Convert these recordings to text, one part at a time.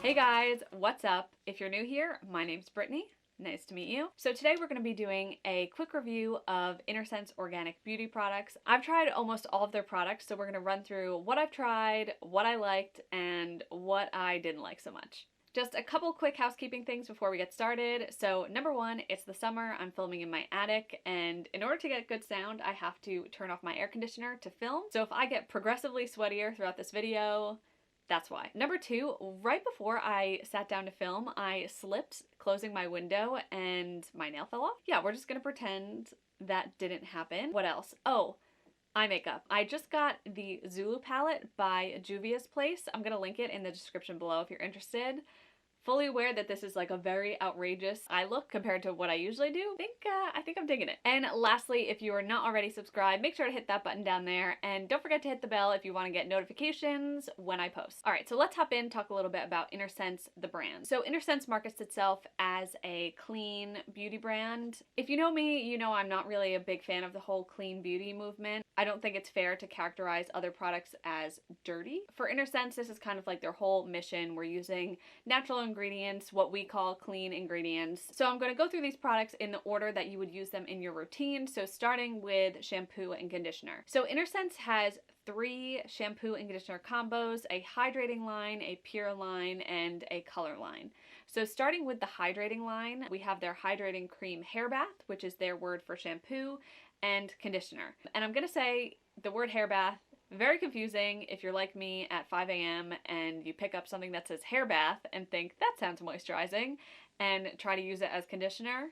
Hey guys, what's up? If you're new here, my name's Brittany. Nice to meet you. So today we're going to be doing a quick review of Innersense Organic Beauty Products. I've tried almost all of their products, so we're going to run through what I've tried, what I liked, and what I didn't like so much. Just a couple quick housekeeping things before we get started. So number one, it's the summer, I'm filming in my attic, and in order to get good sound, I have to turn off my air conditioner to film. So if I get progressively sweatier throughout this video, that's why. Number two, right before I sat down to film, I slipped closing my window and my nail fell off. Yeah, we're just gonna pretend that didn't happen. What else? Oh, eye makeup. I just got the Zulu palette by Juvia's Place. I'm gonna link it in the description below if you're interested. Fully aware that this is like a very outrageous eye look compared to what I usually do. I think I'm digging it. And lastly, if you are not already subscribed, make sure to hit that button down there, and don't forget to hit the bell if you want to get notifications when I post. All right, so let's hop in, talk a little bit about Innersense, the brand. So Innersense markets itself as a clean beauty brand. If you know me, you know I'm not really a big fan of the whole clean beauty movement. I don't think it's fair to characterize other products as dirty. For Innersense, this is kind of like their whole mission. We're using natural ingredients, what we call clean ingredients. So I'm going to go through these products in the order that you would use them in your routine. So starting with shampoo and conditioner. So Innersense has 3 shampoo and conditioner combos, a hydrating line, a pure line, and a color line. So starting with the hydrating line, we have their hydrating cream hair bath, which is their word for shampoo, and conditioner. And I'm gonna say the word hair bath, very confusing if you're like me at 5 a.m. and you pick up something that says hair bath and think that sounds moisturizing and try to use it as conditioner.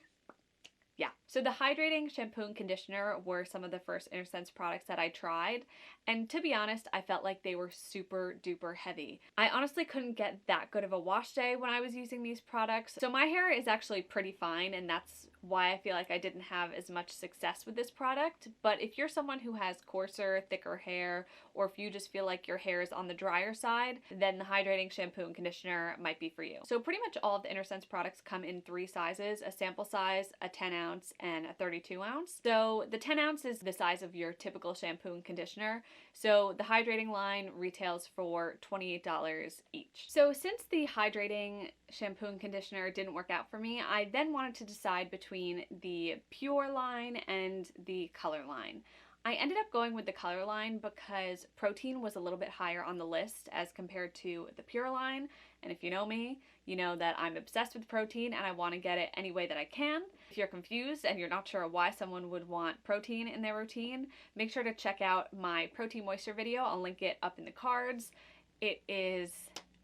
Yeah. So the hydrating shampoo and conditioner were some of the first Innersense products that I tried, and to be honest, I felt like they were super duper heavy. I honestly couldn't get that good of a wash day when I was using these products. So my hair is actually pretty fine, and that's why I feel like I didn't have as much success with this product. But if you're someone who has coarser, thicker hair, or if you just feel like your hair is on the drier side, then the hydrating shampoo and conditioner might be for you. So pretty much all of the Innersense products come in 3 sizes, a sample size, a 10 ounce, and a 32 ounce. So the 10 ounce is the size of your typical shampoo and conditioner. So the hydrating line retails for $28 each. So since the hydrating shampoo and conditioner didn't work out for me, I then wanted to decide between the pure line and the color line. I ended up going with the color line because protein was a little bit higher on the list as compared to the pure line. And if you know me, you know that I'm obsessed with protein and I want to get it any way that I can. If you're confused and you're not sure why someone would want protein in their routine, make sure to check out my protein moisture video. I'll link it up in the cards. It is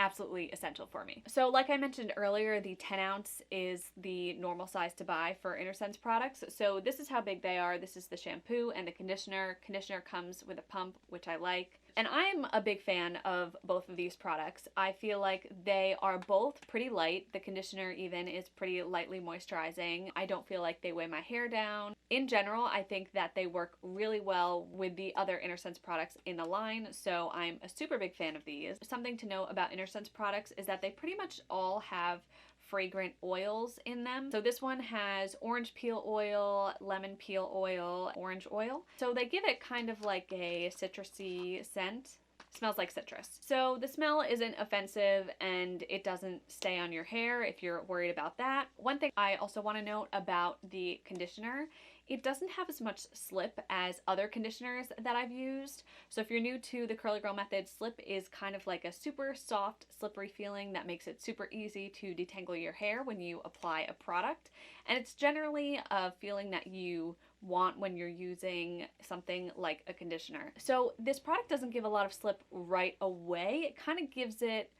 absolutely essential for me. So like I mentioned earlier, the 10 ounce is the normal size to buy for Innersense products. So this is how big they are. This is the shampoo and the conditioner. Conditioner comes with a pump, which I like. And I'm a big fan of both of these products. I feel like they are both pretty light. The conditioner even is pretty lightly moisturizing. I don't feel like they weigh my hair down. In general, I think that they work really well with the other Innersense products in the line, so I'm a super big fan of these. Something to note about Innersense products is that they pretty much all have fragrant oils in them. So this one has orange peel oil, lemon peel oil, orange oil. So they give it kind of like a citrusy scent. Smells like citrus. So the smell isn't offensive and it doesn't stay on your hair if you're worried about that. One thing I also want to note about the conditioner, it doesn't have as much slip as other conditioners that I've used. So if you're new to the Curly Girl method, slip is kind of like a super soft, slippery feeling that makes it super easy to detangle your hair when you apply a product. And it's generally a feeling that you want when you're using something like a conditioner. So this product doesn't give a lot of slip right away. It kind of gives it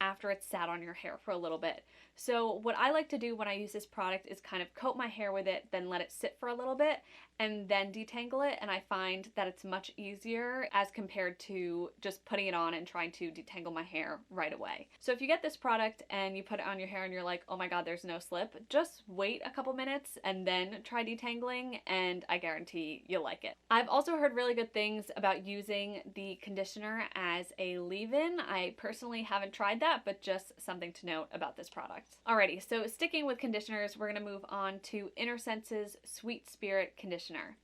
after it's sat on your hair for a little bit. So what I like to do when I use this product is kind of coat my hair with it, then let it sit for a little bit, and then detangle it, and I find that it's much easier as compared to just putting it on and trying to detangle my hair right away. So if you get this product and you put it on your hair and you're like, oh my god, there's no slip, just wait a couple minutes and then try detangling, and I guarantee you'll like it. I've also heard really good things about using the conditioner as a leave-in. I personally haven't tried that, but just something to note about this product. Alrighty, so sticking with conditioners, we're going to move on to Innersense's Sweet Spirit Conditioner.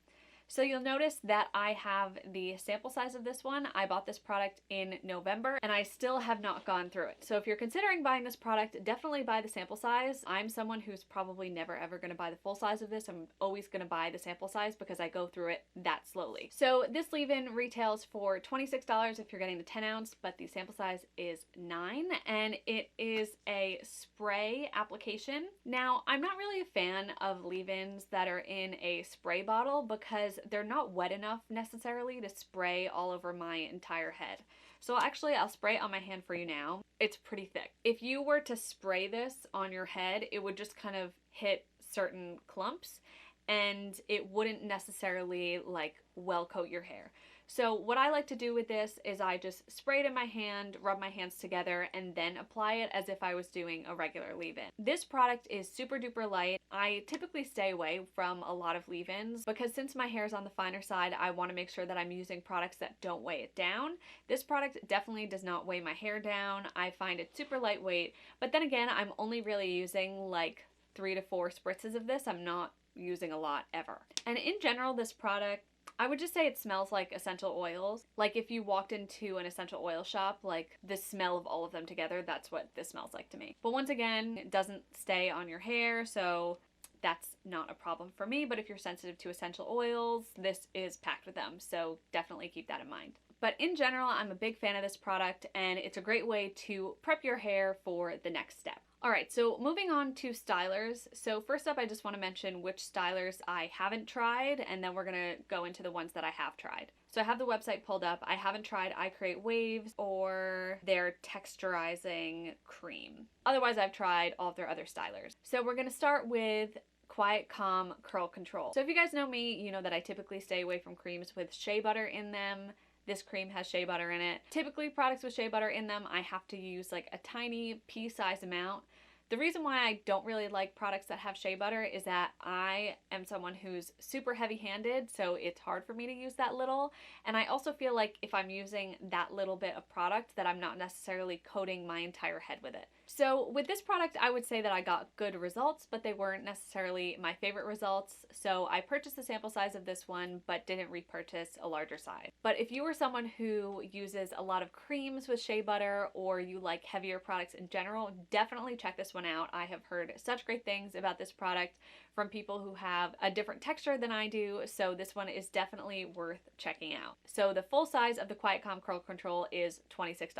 So you'll notice that I have the sample size of this one. I bought this product in November and I still have not gone through it. So if you're considering buying this product, definitely buy the sample size. I'm someone who's probably never ever going to buy the full size of this. I'm always going to buy the sample size because I go through it that slowly. So this leave-in retails for $26 if you're getting the 10 ounce, but the sample size is 9, and it is a spray application. Now, I'm not really a fan of leave-ins that are in a spray bottle because they're not wet enough necessarily to spray all over my entire head. So actually, I'll spray it on my hand for you now. It's pretty thick. If you were to spray this on your head, it would just kind of hit certain clumps and it wouldn't necessarily like well coat your hair. So what I like to do with this is I just spray it in my hand, rub my hands together, and then apply it as if I was doing a regular leave-in. This product is super duper light. I typically stay away from a lot of leave-ins because since my hair is on the finer side, I want to make sure that I'm using products that don't weigh it down. This product definitely does not weigh my hair down. I find it super lightweight, but then again, I'm only really using like 3 to 4 spritzes of this. I'm not using a lot ever. And in general, this product, I would just say it smells like essential oils. Like if you walked into an essential oil shop, like the smell of all of them together, that's what this smells like to me. But once again, it doesn't stay on your hair, so that's not a problem for me. But if you're sensitive to essential oils, this is packed with them, so definitely keep that in mind. But in general, I'm a big fan of this product, and it's a great way to prep your hair for the next step. Alright, so moving on to stylers. So first up, I just want to mention which stylers I haven't tried, and then we're going to go into the ones that I have tried. So I have the website pulled up. I haven't tried I Create Waves or their texturizing cream. Otherwise, I've tried all of their other stylers. So we're going to start with Quiet Calm Curl Control. So if you guys know me, you know that I typically stay away from creams with shea butter in them. This cream has shea butter in it. Typically, products with shea butter in them, I have to use like a tiny pea-sized amount. The reason why I don't really like products that have shea butter is that I am someone who's super heavy-handed, so it's hard for me to use that little. And I also feel like if I'm using that little bit of product, that I'm not necessarily coating my entire head with it. So with this product, I would say that I got good results, but they weren't necessarily my favorite results. So I purchased the sample size of this one, but didn't repurchase a larger size. But if you are someone who uses a lot of creams with shea butter, or you like heavier products in general, definitely check this one out. I have heard such great things about this product from people who have a different texture than I do, so this one is definitely worth checking out. So the full size of the Quiet Calm Curl Control is $26.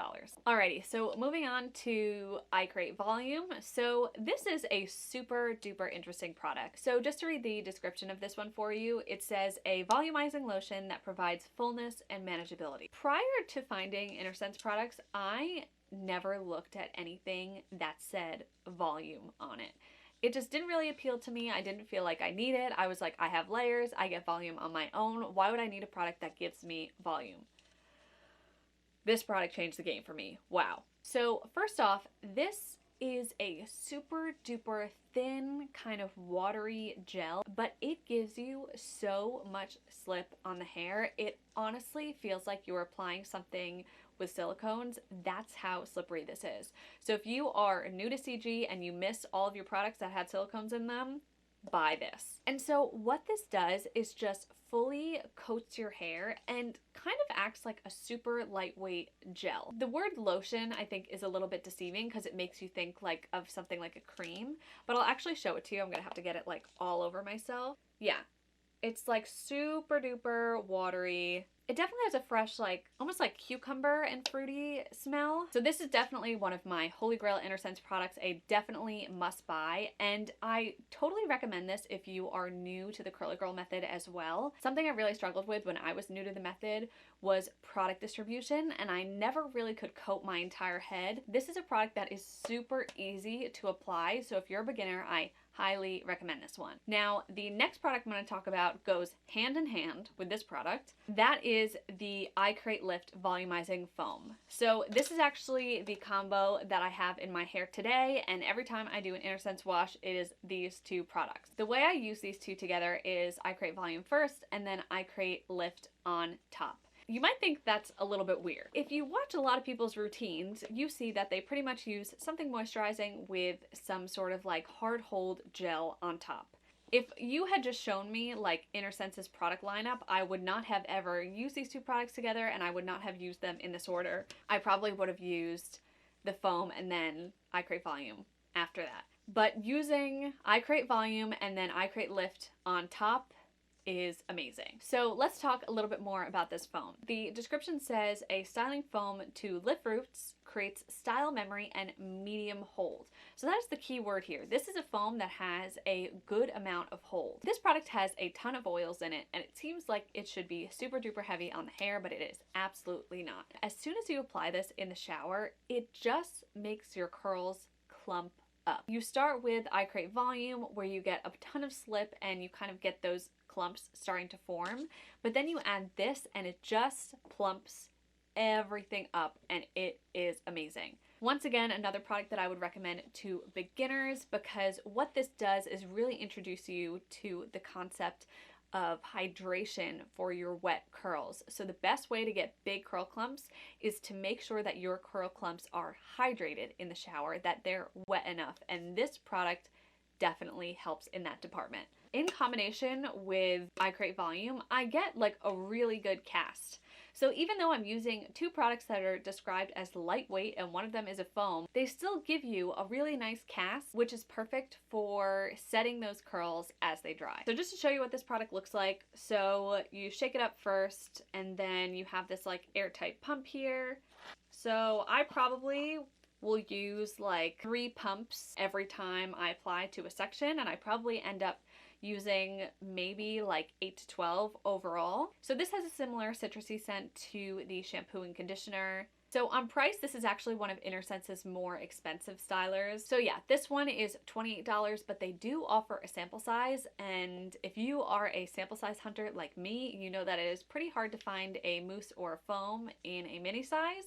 Alrighty, so moving on to I Create Volume. So this is a super duper interesting product. So just to read the description of this one for you, it says a volumizing lotion that provides fullness and manageability. Prior to finding Innersense products, I never looked at anything that said volume on it. It just didn't really appeal to me. I didn't feel like I need it. I was like, I have layers, I get volume on my own. Why would I need a product that gives me volume? This product changed the game for me. Wow. So first off, this is a super duper thin kind of watery gel, but it gives you so much slip on the hair. It honestly feels like you're applying something with silicones. That's how slippery this is. So if you are new to CG and you miss all of your products that had silicones in them, buy this. And so what this does is just fully coats your hair and kind of acts like a super lightweight gel. The word lotion I think is a little bit deceiving because it makes you think like of something like a cream, but I'll actually show it to you. I'm gonna have to get it like all over myself. Yeah, it's like super duper watery. It definitely has a fresh, like, almost like cucumber and fruity smell. So this is definitely one of my Holy Grail Innersense products, a definitely must buy. And I totally recommend this if you are new to the Curly Girl method as well. Something I really struggled with when I was new to the method was product distribution, and I never really could coat my entire head. This is a product that is super easy to apply. So if you're a beginner, I highly recommend this one. Now, the next product I'm going to talk about goes hand in hand with this product. That is the I Create Lift Volumizing Foam. So this is actually the combo that I have in my hair today, and every time I do an Innersense wash, it is these two products. The way I use these two together is I Create Volume first, and then I Create Lift on top. You might think that's a little bit weird. If you watch a lot of people's routines, you see that they pretty much use something moisturizing with some sort of like hard hold gel on top. This is definitely one of my Holy Grail Innersense products, a definitely must buy. And I totally recommend this if you are new to the Curly Girl method as well. Something I really struggled with when I was new to the method was product distribution, and I never really could coat my entire head. This is a product that is super easy to apply. So if you're a beginner, I highly recommend this one. If you had just shown me like Innersense's product lineup, I would not have ever used these two products together, and I would not have used them in this order. I probably would have used the foam and then I Create Volume after that. But using I Create Volume and then I Create Lift on top is amazing. So let's talk a little bit more about this foam. The description says a styling foam to lift roots, creates style memory and medium hold. So that's the key word here. This is a foam that has a good amount of hold. This product has a ton of oils in it, and it seems like it should be super duper heavy on the hair, but it is absolutely not. As soon as you apply this in the shower, it just makes your curls clump up. You start with I Create Volume, where you get a ton of slip and you kind of get those clumps starting to form, but then you add this and it just plumps everything up, and it is amazing. Once again, another product that I would recommend to beginners, because what this does is really introduce you to the concept of hydration for your wet curls. So the best way to get big curl clumps is to make sure that your curl clumps are hydrated in the shower, that they're wet enough, and this product definitely helps in that department. In combination with I Create Volume, I get like a really good cast. So even though I'm using two products that are described as lightweight and one of them is a foam, they still give you a really nice cast, which is perfect for setting those curls as they dry. So just to show you what this product looks like, so you shake it up first and then you have this like airtight pump here. So I probably will use like 3 pumps every time I apply to a section, and I probably end up using maybe like 8 to 12 overall. So this has a similar citrusy scent to the shampoo and conditioner. So on price, this is actually one of Innersense's more expensive stylers. So yeah, this one is $28, but they do offer a sample size, and if you are a sample size hunter like me, you know that it is pretty hard to find a mousse or a foam in a mini size.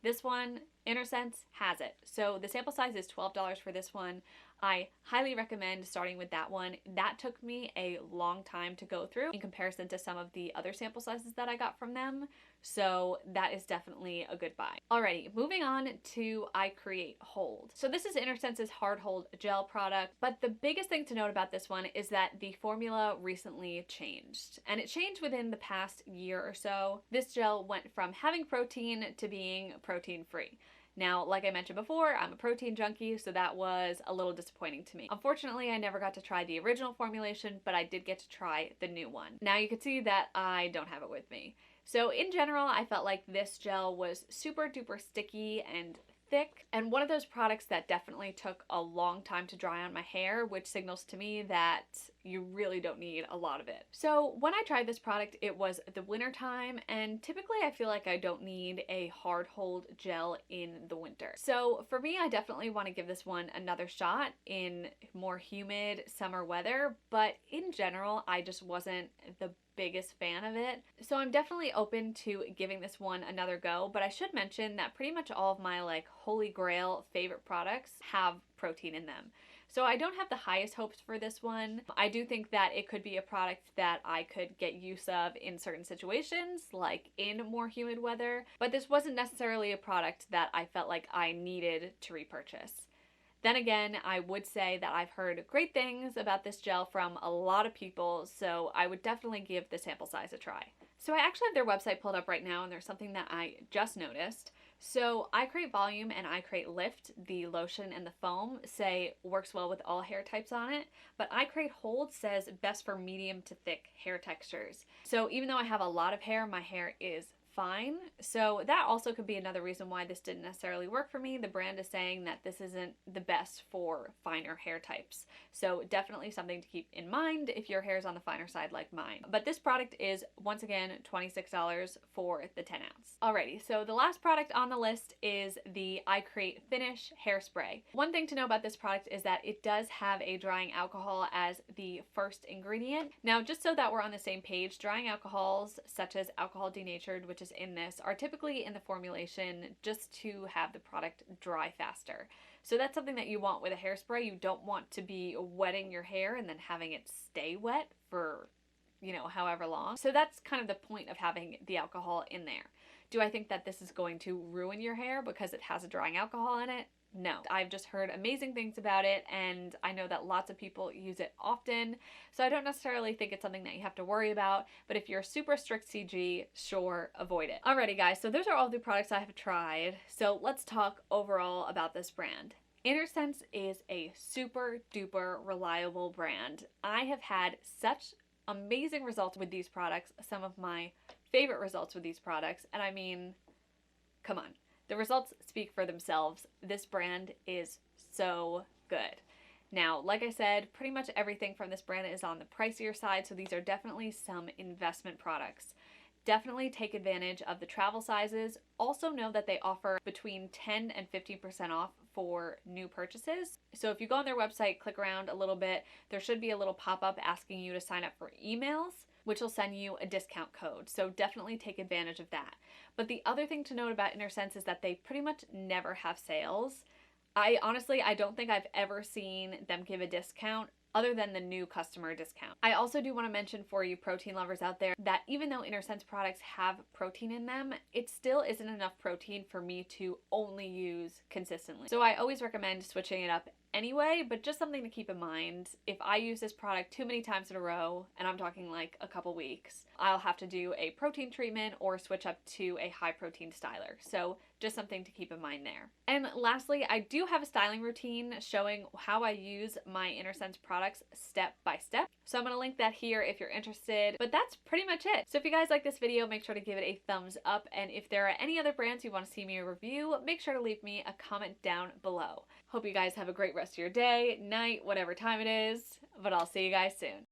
This one, Innersense has it. So the sample size is $12 for this one. I highly recommend starting with that one. That took me a long time to go through in comparison to some of the other sample sizes that I got from them. So that is definitely a good buy. Alrighty, moving on to I Create Hold. So this is Innersense's Hard Hold Gel product, but the biggest thing to note about this one is that the formula recently changed, and it changed within the past year or so. This gel went from having protein to being protein-free. Now, like I mentioned before, I'm a protein junkie, so that was a little disappointing to me. Unfortunately, I never got to try the original formulation, but I did get to try the new one. Now you can see that I don't have it with me. So in general, I felt like this gel was super duper sticky and thick, and one of those products that definitely took a long time to dry on my hair, which signals to me that you really don't need a lot of it. So when I tried this product, it was the winter time, and typically I feel like I don't need a hard hold gel in the winter. So for me, I definitely want to give this one another shot in more humid summer weather, but in general, I just wasn't the biggest fan of it. So I'm definitely open to giving this one another go, but I should mention that pretty much all of my like holy grail favorite products have protein in them. So I don't have the highest hopes for this one. I do think that it could be a product that I could get use of in certain situations, like in more humid weather, but this wasn't necessarily a product that I felt like I needed to repurchase. Then again, I would say that I've heard great things about this gel from a lot of people, so I would definitely give the sample size a try. So I actually have their website pulled up right now, and there's something that I just noticed. So I Create Volume and I Create Lift, the lotion and the foam, say works well with all hair types on it, but I Create Hold says best for medium to thick hair textures. So even though I have a lot of hair, my hair is fine. So that also could be another reason why this didn't necessarily work for me. The brand is saying that this isn't the best for finer hair types. So definitely something to keep in mind if your hair is on the finer side like mine. But this product is, once again, $26 for the 10 ounce. Alrighty, so the last product on the list is the I Create Finish Hairspray. One thing to know about this product is that it does have a drying alcohol as the first ingredient. Now, just so that we're on the same page, drying alcohols such as alcohol denatured, which is in this, are typically in the formulation just to have the product dry faster. So that's something that you want with a hairspray. You don't want to be wetting your hair and then having it stay wet for, you know, however long. So that's kind of the point of having the alcohol in there. Do I think that this is going to ruin your hair because it has a drying alcohol in it? No. I've just heard amazing things about it, and I know that lots of people use it often, so I don't necessarily think it's something that you have to worry about, but if you're a super strict CG, sure, avoid it. Alrighty guys, so those are all the products I have tried, so let's talk overall about this brand. Innersense is a super duper reliable brand. I have had such amazing results with these products, some of my favorite results with these products, and I mean, come on. The results speak for themselves. This brand is so good. Now, like I said, pretty much everything from this brand is on the pricier side, so these are definitely some investment products. Definitely take advantage of the travel sizes. Also know that they offer between 10 and 15% off for new purchases. So if you go on their website, click around a little bit, there should be a little pop-up asking you to sign up for emails, which will send you a discount code. So definitely take advantage of that. But the other thing to note about Innersense is that they pretty much never have sales. I don't think I've ever seen them give a discount other than the new customer discount. I also do want to mention for you protein lovers out there that even though Innersense products have protein in them, it still isn't enough protein for me to only use consistently. So I always recommend switching it up anyway, but just something to keep in mind. If I use this product too many times in a row, and I'm talking like a couple weeks, I'll have to do a protein treatment or switch up to a high protein styler. So just something to keep in mind there. And lastly, I do have a styling routine showing how I use my Innersense products step by step. So I'm going to link that here if you're interested, but that's pretty much it. So if you guys like this video, make sure to give it a thumbs up. And if there are any other brands you want to see me review, make sure to leave me a comment down below. Hope you guys have a great rest of your day, night, whatever time it is, but I'll see you guys soon.